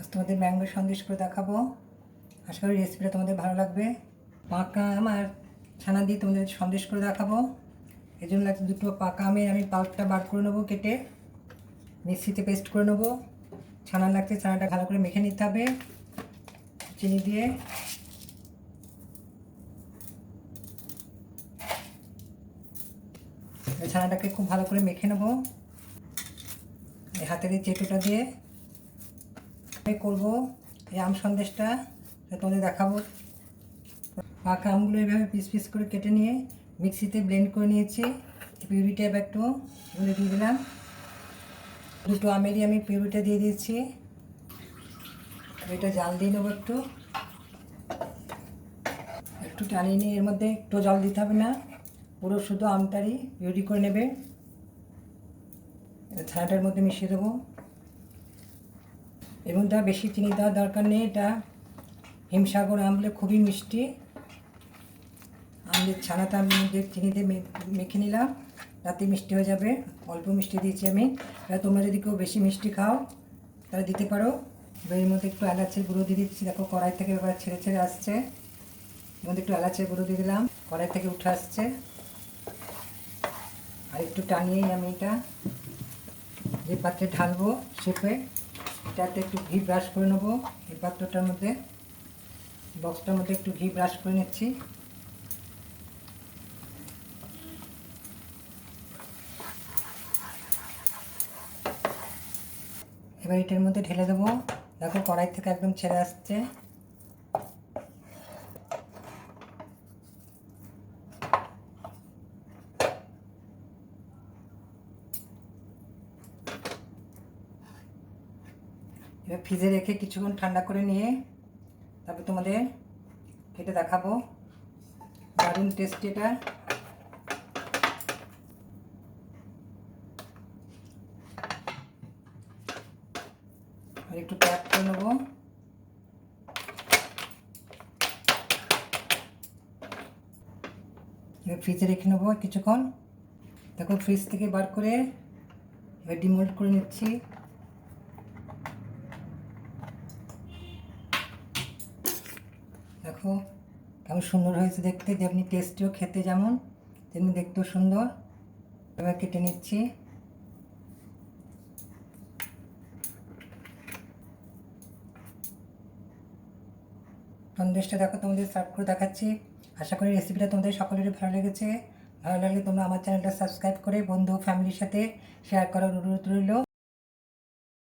আজ তোমাদের ম্যাঙ্গো সন্দেশ করে দেখাবো। আশা করি রেসিপিটা তোমাদের ভালো লাগবে। পাকা আম আর ছানা দিয়ে তোমাদের সন্দেশ করে দেখাবো। এর জন্য লাগছে দুটো পাকা আমের আমি পাল্পটা বার করে নেবো, কেটে মিক্সিতে পেস্ট করে নেবো। ছানা লাগছে, ছানাটা ভালো করে মেখে নিতে হবে চিনি দিয়ে। ছানাটাকে খুব ভালো করে মেখে নেবো হাতের এই চেটোটা দিয়ে। করবো এই আম সন্দেশটা, তোমাদের দেখাবো। পাকা আমগুলো এইভাবে পিস পিস করে কেটে নিয়ে মিক্সিতে ব্লেন্ড করে নিয়েছি। পিউরিটা এবার একটু দিয়ে দিলাম। দুটো আমেরই আমি পিউরিটা দিয়ে দিয়েছি। এটা জাল দিয়ে নেবো, একটু একটু টানিয়ে নিয়ে এর মধ্যে একটু জল দিতে হবে না, পুরো শুধু আমটারই পিউরি করে নেবে। ছানাটার মধ্যে মিশিয়ে দেবো এবং তা বেশি চিনি দেওয়ার দরকার নেই। এটা হিমসাগর আমলে খুবই মিষ্টি। আমলের ছানাটা আমি চিনিতে মেখে নিলাম, তাতে মিষ্টি হয়ে যাবে। অল্প মিষ্টি দিয়েছি আমি। তোমরা যদি কেউ বেশি মিষ্টি খাও তাহলে দিতে পারো। এর মধ্যে একটু এলাচের গুঁড়ো দিয়ে দিচ্ছি। দেখো কড়াই থেকে এবার ছেড়ে ছেড়ে আসছে। এর মধ্যে একটু এলাচের গুঁড়ো দিয়ে দিলাম, কড়াই থেকে উঠে আসছে। আর একটু টানিয়েই আমি এটা যে পাত্রে ঢালবো শেপে, এটাতে একটু ঘি ব্রাশ করে নেবো। এই পাত্রটার মধ্যে, বক্সটার মধ্যে একটু ঘি ব্রাশ করে নিচ্ছি। এবার এটার মধ্যে ঢেলে দেবো। দেখো কড়াই থেকে একদম ছেড়ে আসছে। এবার ফ্রিজে রেখে কিছুক্ষণ ঠান্ডা করে নিয়ে তারপর তোমাদের কেটে দেখাবো। দারুণ টেস্টি এটা। আর একটু প্যাক করে নেবো। এবার ফ্রিজে রেখে নেবো কিছুক্ষণ। দেখো ফ্রিজ থেকে বার করে এবার ডিমোল্ড করে নিচ্ছি। দেখো কেমন সুন্দর হয়েছে দেখতে, যেমনি টেস্টিও, খেতে যেমন তেমনি দেখতেও সুন্দর। এবার কেটে নিচ্ছি। সন্দেশটা দেখো তোমাদের সার্ভ করে দেখাচ্ছি। আশা করি রেসিপিটা তোমাদের সকলেরই ভালো লেগেছে। ভালো লাগলে তোমরা আমার চ্যানেলটা সাবস্ক্রাইব করে বন্ধু ফ্যামিলির সাথে শেয়ার করার অনুরোধ রইল।